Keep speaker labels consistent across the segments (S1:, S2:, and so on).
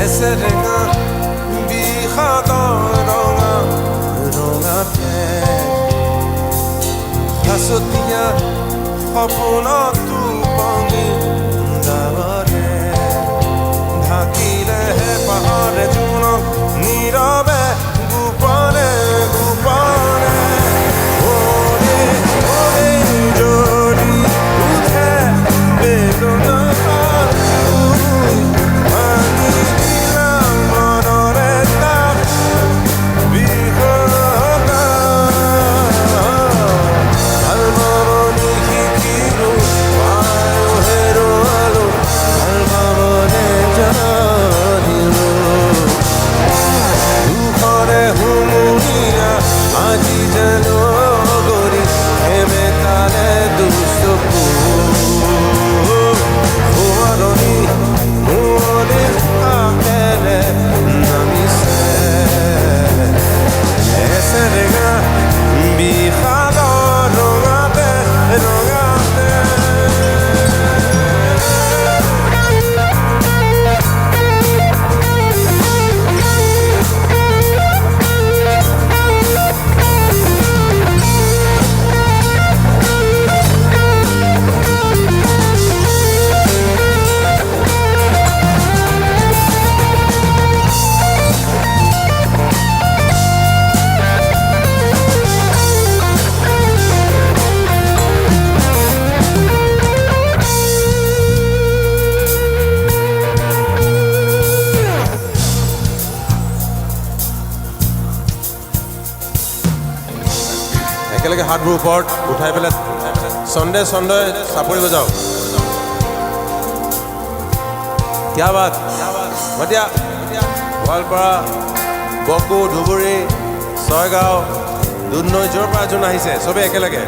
S1: Eserenga biha ronga ronga pe Hasutia Papona tu pangi davare Dhakile hai pahare juno nirabe gupane gupane Ore ore jodi uthe bedona একেলগে হাতবোৰ ওপৰত উঠাই পেলাই সন্দেহ সন্দেহ চাপৰি বজাও क्या बात মতিয়া গোৱালপাৰা বকু ধুবুৰী ছয়গাঁও দুনৈ য'ৰ পৰা যোন আহিছে চবে একেলগে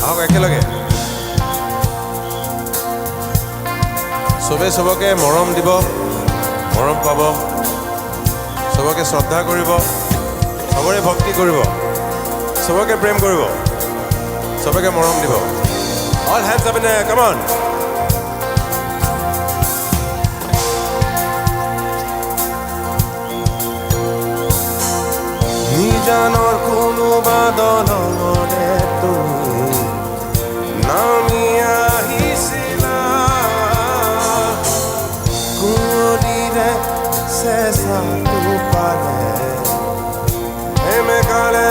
S1: আহক একেলগে চবে চবকে মৰম দিব মৰম পাব চবকে শ্ৰদ্ধা কৰিব সবৰে ভক্তি কৰিব সবকে প্ৰেম কৰিব সবকে মৰম দিব all hands up in the air come on নিজানৰ কোনো বাদলৰে তুমি নামি আহিছিলা কুঁৱলীৰে চেঁচাটো পালে এমেকালে